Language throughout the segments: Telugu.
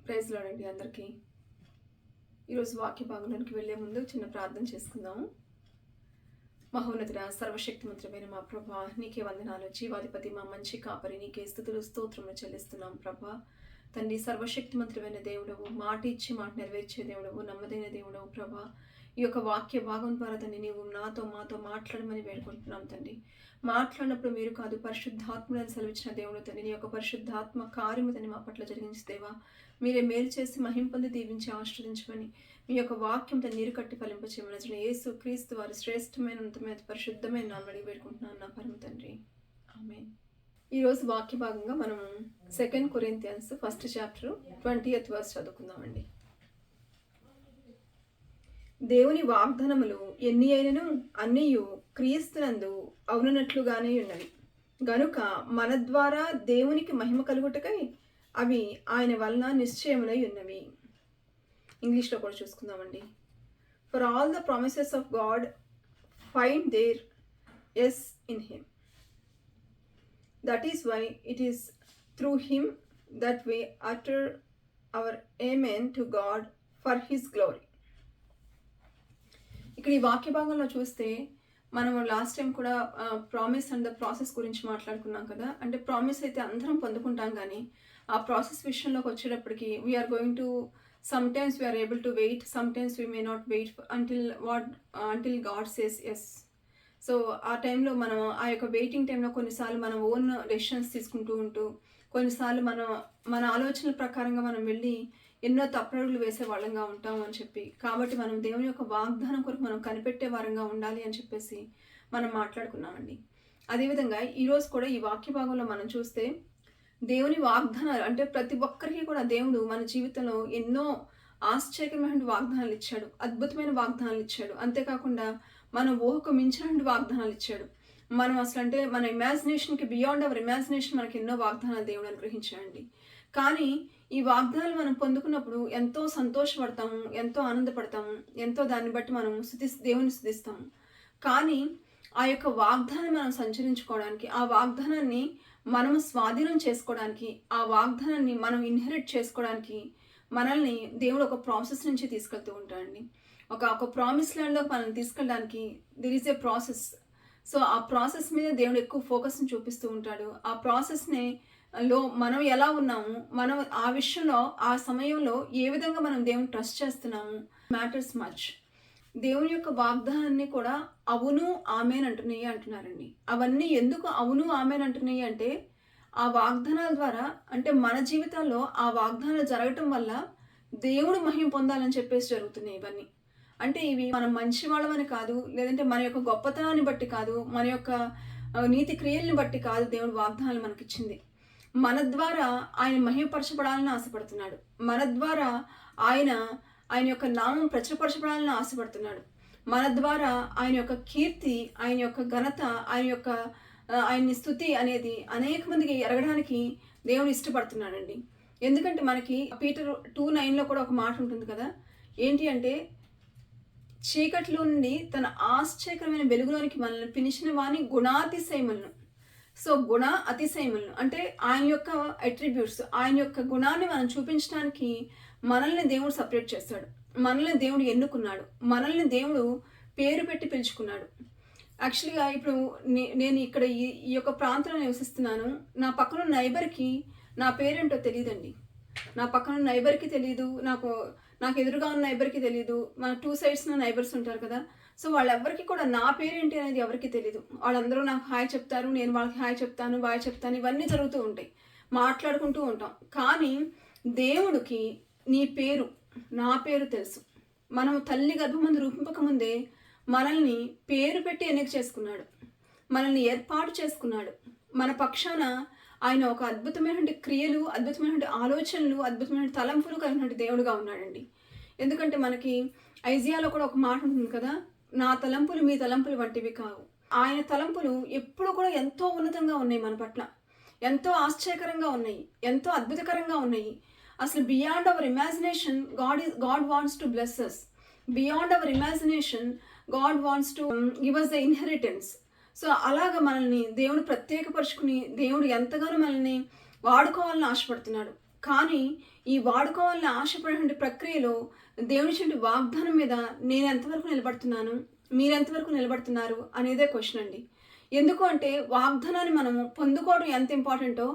ప్రైజ్ లార్డ్ అండి అందరికీ. ఈరోజు వాక్య భాగంలోనికి వెళ్లే ముందు చిన్న ప్రార్థన చేసుకుందాము. మహోన్నతుడ సర్వశక్తిమంతుడైన మా ప్రభా, నీకే వందనాలు. జీవాధిపతి, మా మంచి కాపరి, నీకే స్తుతులు స్తోత్రములు చెల్లిస్తున్నాం ప్రభా. తండ్రి, సర్వశక్తిమంతుడైన దేవుడవు, మాట ఇచ్చి మాట నెరవేర్చే దేవుడవు, నమ్మదైన దేవుడవు ప్రభా. ఈ యొక్క వాక్య భాగం ద్వారా తండ్రి నీవు మాతో మాట్లాడమని వేడుకుంటున్నాం తండ్రి. మాట్లాడినప్పుడు మీరు కాదు, పరిశుద్ధాత్ముడని సెలవిచ్చిన దేవుడు తండ్రి. నీ యొక్క పరిశుద్ధాత్మ కార్యము తండ్రి మా పట్ల జరిగించి దేవా, మీరే మేలు చేసి మహింపొంది దీవించి ఆశ్రదించమని మీ యొక్క వాక్యం తన నీరు కట్టి ఫలింపచేయమని యేసు క్రీస్తు వారి శ్రేష్టమైన ఉన్నతమైన పరిశుద్ధమైన నామని వేడుకుంటున్నాను నా పరమ తండ్రి, ఆమేన్. ఈరోజు వాక్య భాగంగా మనం 2 Corinthians 1st chapter 20th verse చదువుకుందామండి. దేవుని వాగ్దానములు ఎన్ని అయినను అన్నియు క్రీస్తునందు అవునట్లుగానే ఉన్నవి గనుక మన ద్వారా దేవునికి మహిమ కలుగుటకై అవి ఆయన వలన నిశ్చయములై ఉన్నవి. ఇంగ్లీష్లో కూడా చూసుకుందామండి. For all the promises of God find their yes in him. That is why it is through him that we utter our amen to God for his glory. ఇక్కడ ఈ వాక్య భాగంలో చూస్తే మనము లాస్ట్ టైం కూడా ప్రామిస్ అండ్ ద ప్రాసెస్ గురించి మాట్లాడుకున్నాం కదా. అంటే ప్రామిస్ అయితే అందరం పొందుకుంటాం, కానీ ఆ ప్రాసెస్ విషయంలోకి వచ్చేటప్పటికి we're going to sometimes we're able to wait, sometimes we may not wait until God says yes. So ఆ టైంలో మనం ఆ యొక్క వెయిటింగ్ టైంలో కొన్నిసార్లు మన ఓన్ డెసిషన్స్ తీసుకుంటూ ఉంటూ, కొన్నిసార్లు మన ఆలోచనల ప్రకారంగా మనం వెళ్ళి ఎన్నో తప్పడుగులు వేసే వాళ్ళంగా ఉంటాం అని చెప్పి, కాబట్టి మనం దేవుని యొక్క వాగ్దానం కొరకు మనం కనిపెట్టే వారంగా ఉండాలి అని చెప్పేసి మనం మాట్లాడుకున్నామండి. అదేవిధంగా ఈరోజు కూడా ఈ వాక్య భాగంలో మనం చూస్తే దేవుని వాగ్దానాలు అంటే ప్రతి ఒక్కరికి కూడా దేవుడు మన జీవితంలో ఎన్నో ఆశ్చర్యమైన వాగ్దానాలు ఇచ్చాడు, అద్భుతమైన వాగ్దానాలు ఇచ్చాడు. అంతేకాకుండా మన ఊహకు మించిన వాగ్దానాలు ఇచ్చాడు. మనం అసలు అంటే మన ఇమాజినేషన్కి బియాండ్ అవర్ ఇమాజినేషన్ మనకి ఎన్నో వాగ్దానాలు దేవుడు అనుగ్రహించాడండి. కానీ ఈ వాగ్దానాలు మనం పొందుకున్నప్పుడు ఎంతో సంతోషపడతాము, ఎంతో ఆనందపడతాము, ఎంతో దాన్ని బట్టి మనం దేవుని స్తుతిస్తాము. కానీ ఆ యొక్క వాగ్దానాన్ని మనం సంచరించుకోవడానికి, ఆ వాగ్దానాన్ని మనము స్వాధీనం చేసుకోవడానికి, ఆ వాగ్దానాన్ని మనం ఇన్హెరిట్ చేసుకోవడానికి మనల్ని దేవుడు ఒక ప్రాసెస్ నుంచి తీసుకెళ్తూ ఉంటాడండి. ఒక ప్రామిస్ ల్యాండ్లోకి మనం తీసుకెళ్ళడానికి దిర్ ఈజ్ ఏ ప్రాసెస్. సో ఆ ప్రాసెస్ మీద దేవుడు ఎక్కువ ఫోకస్ని చూపిస్తూ ఉంటాడు. ఆ ప్రాసెస్ని మనం ఎలా ఉన్నాము, మనం ఆ విషయంలో ఆ సమయంలో ఏ విధంగా మనం దేవుని ట్రస్ట్ చేస్తున్నాము మ్యాటర్స్ మచ్. దేవుని యొక్క వాగ్దానాన్ని కూడా అవును ఆమెన్ అంటున్నాయి అంటున్నారండి. అవన్నీ ఎందుకు అవును ఆమెన్ అంటున్నాయి అంటే, ఆ వాగ్దానాల ద్వారా అంటే మన జీవితాల్లో ఆ వాగ్దానాలు జరగటం వల్ల దేవుడు మహిమ పొందాలని చెప్పేసి జరుగుతున్నాయి ఇవన్నీ. అంటే ఇవి మనం మంచి వాళ్ళమని కాదు, లేదంటే మన యొక్క గొప్పతనాన్ని బట్టి కాదు, మన యొక్క నీతి క్రియల్ని బట్టి కాదు దేవుడు వాగ్దానాలు మనకిచ్చింది. మన ద్వారా ఆయన మహిమపరచబడాలని ఆశపడుతున్నాడు. మన ద్వారా ఆయన యొక్క నామం ప్రచురపరచబడాలని ఆశపడుతున్నాడు. మన ద్వారా ఆయన యొక్క కీర్తి, ఆయన యొక్క ఘనత, ఆయన్ని స్తుతి అనేది అనేక మందికి ఎరగడానికి దేవుడు ఇష్టపడుతున్నాడండి. ఎందుకంటే మనకి పీటర్ 2:9 కూడా ఒక మాట ఉంటుంది కదా. ఏంటి అంటే, చీకట్లో నుండి తన ఆశ్చర్యకరమైన వెలుగులోనికి మనల్ని పిలిచిన వాని గుణాతిశయములను. సో అతిశయములను అంటే ఆయన యొక్క అట్రిబ్యూట్స్, ఆయన యొక్క గుణాన్ని మనం చూపించడానికి మనల్ని దేవుడు సపరేట్ చేస్తాడు. మనల్ని దేవుడు ఎన్నుకున్నాడు, మనల్ని దేవుడు పేరు పెట్టి పిలుచుకున్నాడు. యాక్చువల్గా ఇప్పుడు నేను ఇక్కడ ఈ యొక్క ప్రాంతంలో నివసిస్తున్నాను. నా పక్కన నైబర్కి నా పేరేంటో తెలియదండి. నా పక్కన నైబర్కి తెలియదు, నాకు ఎదురుగా ఉన్న నైబర్కి తెలియదు. మన 2 sides నైబర్స్ ఉంటారు కదా. సో వాళ్ళెవ్వరికి కూడా నా పేరేంటి అనేది ఎవరికి తెలియదు. వాళ్ళందరూ నాకు హాయ్ చెప్తారు, నేను వాళ్ళకి హాయ్ చెప్తాను, బాయ్ చెప్తాను, ఇవన్నీ జరుగుతూ ఉంటాయి, మాట్లాడుకుంటూ ఉంటాం. కానీ దేవుడికి నీ పేరు, నా పేరు తెలుసు. మనం తల్లి గర్భమందు రూపింపకముందే మనల్ని పేరు పెట్టి ఎన్నిక చేసుకున్నాడు, మనల్ని ఏర్పాటు చేసుకున్నాడు. మన పక్షాన ఆయన ఒక అద్భుతమైనటువంటి క్రియలు, అద్భుతమైనటువంటి ఆలోచనలు, అద్భుతమైన తలంపులు కలిగినటువంటి దేవుడుగా ఉన్నాడండి. ఎందుకంటే మనకి ఐజియాలో కూడా ఒక మాట ఉంటుంది కదా, నా తలంపులు మీ తలంపులు వంటివి కావు. ఆయన తలంపులు ఎప్పుడు కూడా ఎంతో ఉన్నతంగా ఉన్నాయి, మన పట్ల ఎంతో ఆశ్చర్యకరంగా ఉన్నాయి, ఎంతో అద్భుతకరంగా ఉన్నాయి. అసలు beyond our imagination God wants to bless us. Beyond our imagination God wants to give us the inheritance. So అలాగ మనల్ని దేవుడు ప్రత్యేకపరుచుకుని దేవుడు ఎంతగానో మనల్ని వాడుకోవాలని ఆశపడుతున్నాడు. కానీ ఈ వాడుకోవాలని ఆశపడేటువంటి ప్రక్రియలో దేవుని వాగ్దానం మీద నేను ఎంతవరకు నిలబడుతున్నాను, మీరు ఎంతవరకు నిలబడుతున్నారు అనేదే క్వశ్చన్ అండి. ఎందుకు అంటే వాగ్దానాన్ని మనము పొందుకోవడం ఎంత ఇంపార్టెంటో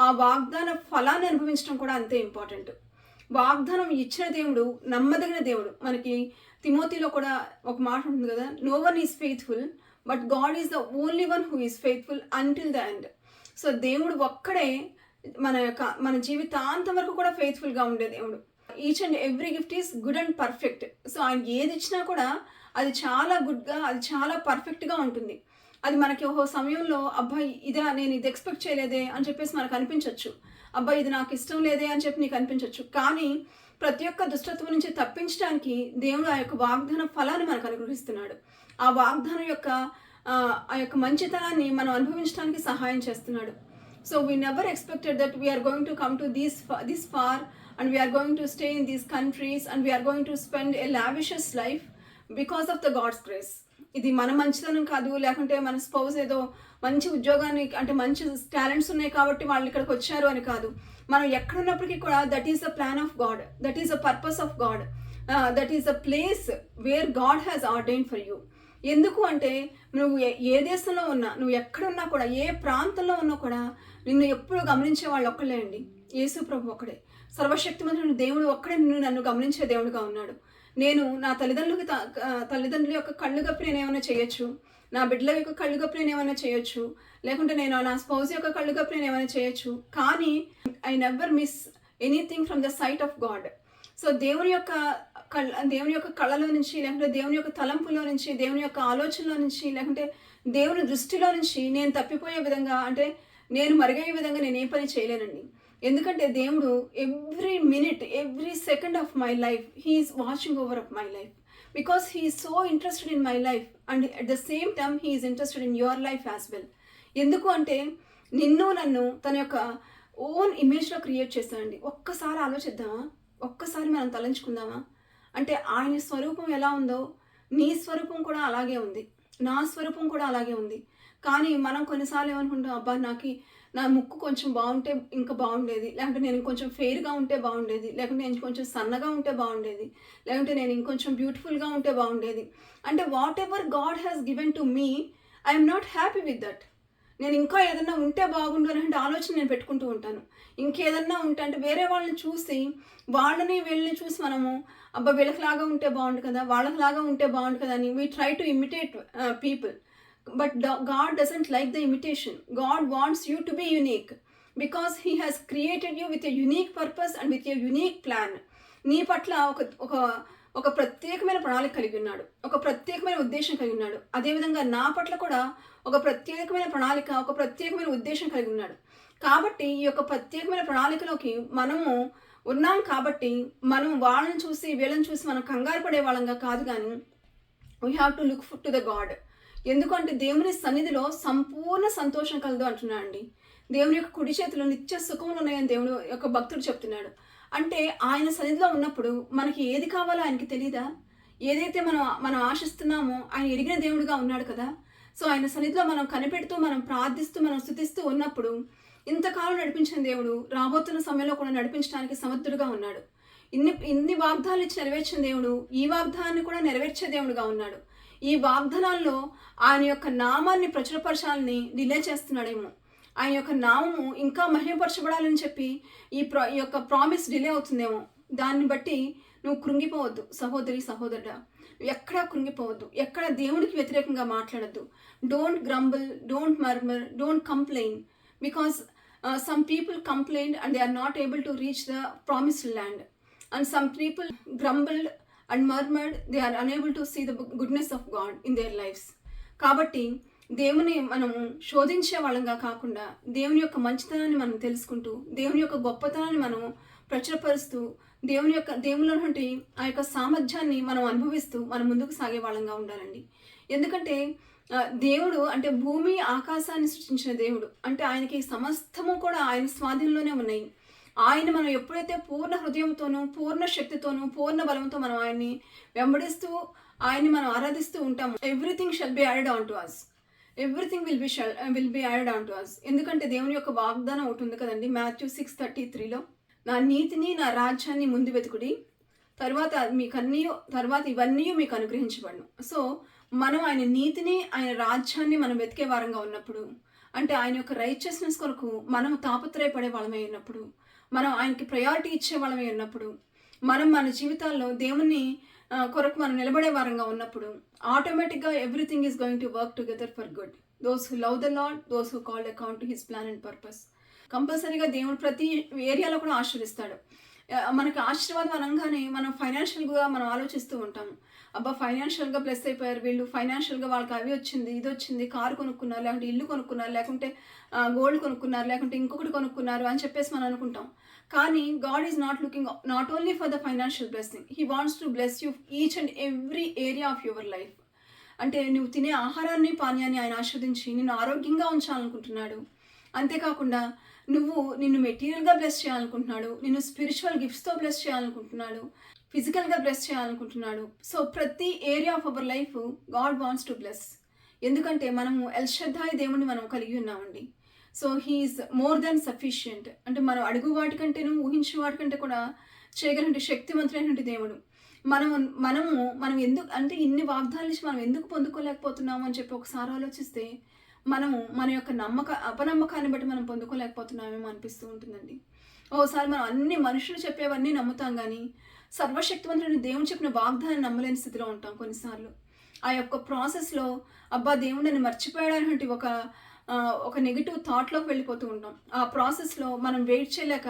ఆ వాగ్దాన ఫలాన్ని అనుభవించడం కూడా అంతే ఇంపార్టెంట్. వాగ్దానం ఇచ్చిన దేవుడు నమ్మదగిన దేవుడు. మనకి తిమోతిలో కూడా ఒక మాట ఉంటుంది కదా, no one is faithful but God is the only one who is faithful until the end. So దేవుడు ఒక్కడే మన జీవితాంతం వరకు కూడా ఫెయిత్ఫుల్గా ఉండే దేవుడు. Each and every gift is good and perfect. So ఆయన ఏది ఇచ్చినా కూడా అది చాలా గుడ్గా, అది చాలా పర్ఫెక్ట్గా ఉంటుంది. అది మనకి ఓహో సమయంలో అబ్బాయి నేను ఇది ఎక్స్పెక్ట్ చేయలేదే అని చెప్పేసి మనకు అనిపించవచ్చు, అబ్బాయి ఇది నాకు ఇష్టం లేదే అని చెప్పి నీకు అనిపించవచ్చు. కానీ ప్రతి ఒక్క దుష్టత్వం నుంచి తప్పించడానికి దేవుడు ఆ యొక్క వాగ్దాన ఫలాన్ని మనకు అనుగ్రహిస్తున్నాడు. ఆ వాగ్దానం యొక్క ఆ యొక్క మంచితనాన్ని మనం అనుభవించడానికి సహాయం చేస్తున్నాడు. So we never expected that we're going to come to this far and we are going to stay in these countries and we are going to spend a lavish life because of the God's grace. ఇది మన మంచితనం కాదు, లేకుంటే మన స్పౌస్ ఏదో మంచి ఉద్యోగాన్ని అంటే మంచి టాలెంట్స్ ఉన్నాయి కాబట్టి వాళ్ళు ఇక్కడికి వచ్చారు అని కాదు. మనం ఎక్కడున్నప్పటికీ కూడా that is the plan of God, that is the purpose of God, that is the place where God has ordained for you. ఎందుకు అంటే నువ్వు ఏ దేశంలో ఉన్నా, నువ్వు ఎక్కడున్నా కూడా, ఏ ప్రాంతంలో ఉన్నా కూడా నిన్ను ఎప్పుడు గమనించే వాళ్ళు ఒక్కళ్ళే అండి, యేసు ప్రభు ఒక్కడే. సర్వశక్తిమంతుడు దేవుడు ఒక్కడే నన్ను గమనించే దేవుడుగా ఉన్నాడు. నేను నా తల్లిదండ్రుల యొక్క కళ్ళు గప్పి నేను ఏమైనా చేయొచ్చు, నా బిడ్డల యొక్క కళ్ళు గప్పి నేను ఏమైనా చేయొచ్చు, లేకుంటే నేను నా స్పౌస్ యొక్క కళ్ళు గప్పి నేను ఏమైనా చేయొచ్చు, కానీ I never miss anything from the sight of God. So దేవుని యొక్క కళ్ళలో నుంచి, లేకుంటే దేవుని యొక్క తలంపులో నుంచి, దేవుని యొక్క ఆలోచనలో నుంచి, లేకుంటే దేవుని దృష్టిలో నుంచి నేను తప్పిపోయే విధంగా, అంటే నేను మరుగయ్యే విధంగా నేను ఏ పని చేయలేనండి. ఎందుకంటే దేవుడు every minute, every second of my life he is watching over of my life, because he is so interested in my life and at the same time he is interested in your life as well. ఎందుకు అంటే నన్ను తన యొక్క ఓన్ ఇమేజ్లో క్రియేట్ చేస్తానండి. ఒక్కసారి ఆలోచిద్దామా, ఒక్కసారి మనం తలంచుకుందామా? అంటే ఆయన స్వరూపం ఎలా ఉందో నీ స్వరూపం కూడా అలాగే ఉంది, నా స్వరూపం కూడా అలాగే ఉంది. కానీ మనం కొన్నిసార్లు ఏమనుకుంటాం, అబ్బా నా ముక్కు కొంచెం బాగుంటే ఇంకా బాగుండేది, లేకుంటే నేను ఇంకొంచెం ఫెయిర్గా ఉంటే బాగుండేది, లేకుంటే నేను కొంచెం సన్నగా ఉంటే బాగుండేది, లేకుంటే నేను ఇంకొంచెం బ్యూటిఫుల్గా ఉంటే బాగుండేది. అంటే what ever God has given to me, I'm not happy with that. నేను ఇంకా ఏదన్నా ఉంటే బాగుండు అంటే ఆలోచన నేను పెట్టుకుంటూ ఉంటాను. ఇంకేదన్నా ఉంటే అంటే వేరే వాళ్ళని చూసి, వీళ్ళని చూసి మనము అబ్బా వీళ్ళకిలాగా ఉంటే బాగుండు కదా, వాళ్ళకిలాగా ఉంటే బాగుండు కదా అని we try to imitate people. But God doesn't like the imitation. God wants you to be unique because He has created you with a unique purpose and with a unique plan. నీ పట్ల ఒక ప్రత్యేకమైన ప్రణాళిక కలిగి ఉన్నాడు, ఒక ప్రత్యేకమైన ఉద్దేశం కలిగి ఉన్నాడు. అదేవిధంగా నా పట్ల కూడా ఒక ప్రత్యేకమైన ప్రణాళిక, ఒక ప్రత్యేకమైన ఉద్దేశం కలిగి ఉన్నాడు. కాబట్టి ఈ యొక్క ప్రత్యేకమైన ప్రణాళికలోకి మనము ఉన్నాం. కాబట్టి మనం వాళ్ళని చూసి వీళ్ళని చూసి మనం కంగారు పడే వాళ్ళంగా కాదు, కానీ we have to look to the God. ఎందుకంటే దేవుని సన్నిధిలో సంపూర్ణ సంతోషం కలదు అంటున్నాడు అండి. దేవుని యొక్క కుడి చేతిలో నిత్య సుఖములు ఉన్నాయని దేవుడు యొక్క భక్తుడు చెప్తున్నాడు. అంటే ఆయన సన్నిధిలో ఉన్నప్పుడు మనకి ఏది కావాలో ఆయనకి తెలియదా? ఏదైతే మనం ఆశిస్తున్నామో ఆయన ఎరిగిన దేవుడిగా ఉన్నాడు కదా. సో ఆయన సన్నిధిలో మనం కనిపెడుతూ, మనం ప్రార్థిస్తూ, మనం స్తుతిస్తూ ఉన్నప్పుడు ఇంతకాలం నడిపించిన దేవుడు రాబోతున్న సమయంలో కూడా నడిపించడానికి సమర్థుడుగా ఉన్నాడు. ఇన్ని వాగ్దానాలు ఇచ్చి నెరవేర్చిన దేవుడు ఈ వాగ్దానాన్ని కూడా నెరవేర్చే దేవుడుగా ఉన్నాడు. ఈ వాగ్దానాల్లో ఆయన యొక్క నామాన్ని ప్రచురపరచాలని డిలే చేస్తున్నాడేమో, ఆయన యొక్క నామము ఇంకా మహిమపరచబడాలని చెప్పి ఈ యొక్క ప్రామిస్ డిలే అవుతుందేమో. దాన్ని బట్టి నువ్వు కృంగిపోవద్దు సహోదరి, సహోదరుడా. ఎక్కడా కృంగిపోవద్దు, ఎక్కడ దేవుడికి వ్యతిరేకంగా మాట్లాడద్దు. Don't crumble, don't murmur, don't complain, because some people complained and they are not able to reach the promised land, and some people grumbled and murmured, they are unable to see the goodness of God in their lives. కాబట్టి దేవుని మనము శోధించే వాళ్ళంగా కాకుండా దేవుని యొక్క మంచితనాన్ని మనం తెలుసుకుంటూ, దేవుని యొక్క గొప్పతనాన్ని మనం ప్రచురపరుస్తూ, దేవునిలో నుండి ఆ యొక్క సామర్థ్యాన్ని మనం అనుభవిస్తూ మనం ముందుకు సాగే వాళ్ళంగా ఉండాలండి. ఎందుకంటే దేవుడు అంటే భూమి ఆకాశాన్ని సృష్టించిన దేవుడు, అంటే ఆయనకి సమస్తము కూడా ఆయన స్వాధీనంలోనే ఉన్నాయి. ఆయన మనం ఎప్పుడైతే పూర్ణ హృదయంతోనూ, పూర్ణ శక్తితోనూ, పూర్ణ బలంతో మనం ఆయన్ని వెంబడిస్తూ, ఆయన్ని మనం ఆరాధిస్తూ ఉంటాము, everything shall be added on to us. Everything will be added on to us. ఎందుకంటే దేవుని యొక్క వాగ్దానం ఒకటి ఉంది కదండి, మాథ్యూ 6:33లో, నా నీతిని నా రాజ్యాన్ని ముందు వెతుకుడి, తర్వాత ఇవన్నీ మీకు అనుగ్రహించబడను. సో మనం ఆయన నీతిని ఆయన రాజ్యాన్ని మనం వెతికే వారంగా ఉన్నప్పుడు, అంటే ఆయన యొక్క రైచియస్నెస్ కొరకు మనం తాపత్రయపడే వాళ్ళమై ఉన్నప్పుడు, మనం ఆయనకి ప్రయారిటీ ఇచ్చే వాళ్ళమై ఉన్నప్పుడు, మనం మన జీవితాల్లో దేవుని కొరకు మనం నిలబడే వారంగా ఉన్నప్పుడు ఆటోమేటిక్గా everything is going to work together for good. Those who love the lord, those who called account to his plan and purpose. కంపల్సరీగా దేవుడు ప్రతి ఏరియాలో కూడా ఆశీర్వదిస్తాడు. మనకి ఆశీర్వాదం అనగానే మనం ఫైనాన్షియల్గా మనం ఆలోచిస్తూ ఉంటాము. అబ్బా ఫైనాన్షియల్గా ప్లస్ అయిపోయారు వీళ్ళు, ఫైనాన్షియల్గా వాళ్ళకి అవి వచ్చింది, ఇది వచ్చింది, కారు కొనుక్కున్నారు, లేకుంటే ఇల్లు కొనుక్కున్నారు, లేకుంటే గోల్డ్ కొనుక్కున్నారు, లేకుంటే ఇంకొకటి కొనుక్కున్నారు అని చెప్పేసి మనం అనుకుంటాం. కానీ God is not looking not only for the financial blessing, he wants to bless you each and every area of your life. అంటే నువ్వు తినే ఆహారాన్ని పానీయాన్ని ఆయన ఆస్వాదించి నిన్ను ఆరోగ్యంగా ఉంచాలనుకుంటున్నాడు. అంతేకాకుండా నిన్ను మెటీరియల్గా బ్లెస్ చేయాలనుకుంటున్నాడు, నిన్ను స్పిరిచువల్ గిఫ్ట్స్తో బ్లెస్ చేయాలనుకుంటున్నాడు, ఫిజికల్గా బ్లెస్ చేయాలనుకుంటున్నాడు. సో ప్రతి area of our life God wants to bless. ఎందుకంటే మనము ఎల్ షద్దాయి దేవుడిని మనం కలిగి ఉన్నామండి. So he's more than sufficient. అంటే మనం అడుగు వాటికంటేను ఊహించే వాటికంటే కూడా చేయగలంటే శక్తివంతులైనటువంటి దేవుడు. మనం ఎందుకు అంటే ఇన్ని వాగ్దానాలు ఇచ్చి మనం ఎందుకు పొందుకోలేకపోతున్నాము అని చెప్పి ఒకసారి ఆలోచిస్తే మనము మన యొక్క అపనమ్మకాన్ని బట్టి మనం పొందుకోలేకపోతున్నామేమో అనిపిస్తూ ఉంటుందండి. ఓసారి మనం అన్ని మనుషులు చెప్పేవన్నీ నమ్ముతాం, కానీ సర్వశక్తివంతుడైన దేవుడు చెప్పిన వాగ్దానాన్ని నమ్మలేని స్థితిలో ఉంటాం కొన్నిసార్లు. ఆ యొక్క ప్రాసెస్లో అబ్బా దేవుడు నన్ను మర్చిపోయాడనేటువంటి ఒక నెగిటివ్ థాట్లోకి వెళ్ళిపోతూ ఉంటాం. ఆ ప్రాసెస్లో మనం వెయిట్ చేయలేక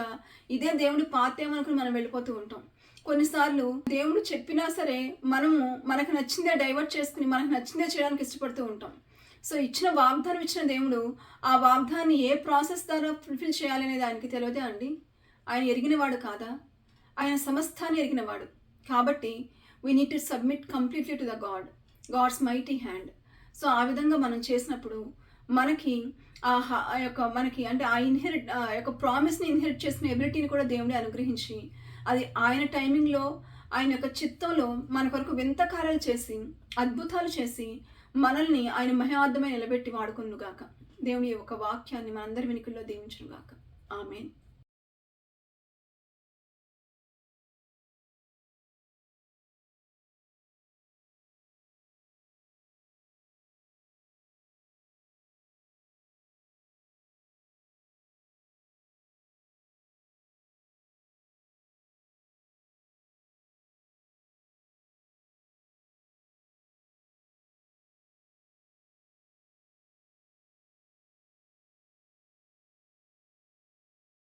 ఇదే దేవుడు పాతేమనుకుని మనం వెళ్ళిపోతూ ఉంటాం. కొన్నిసార్లు దేవుడు చెప్పినా సరే మనకు నచ్చిందే డైవర్ట్ చేసుకుని మనకు నచ్చిందే చేయడానికి ఇష్టపడుతూ ఉంటాం. సో వాగ్దానం ఇచ్చిన దేవుడు ఆ వాగ్దాన్ని ఏ ప్రాసెస్ ద్వారా ఫుల్ఫిల్ చేయాలనేది ఆయనకి తెలియదే అండి. ఆయన ఎరిగినవాడు కాదా? ఆయన సమస్తాన్ని ఎరిగినవాడు. కాబట్టి we need to submit completely to the God's mighty hand. So ఆ విధంగా మనం చేసినప్పుడు మనకి ఆ యొక్క ప్రామిస్ని ఇన్హెరిట్ చేసిన ఎబిలిటీని కూడా దేవుడే అనుగ్రహించి అది ఆయన టైమింగ్లో ఆయన యొక్క చిత్తంలో మన కొరకు వింత కార్యాలు చేసి అద్భుతాలు చేసి మనల్ని ఆయన మహార్థమై నిలబెట్టి వాడుకొనుగాక. దేవుని యొక్క వాక్యాన్ని మనందరి వెనుకల్లో దీవించునుగాక. ఆమేన్.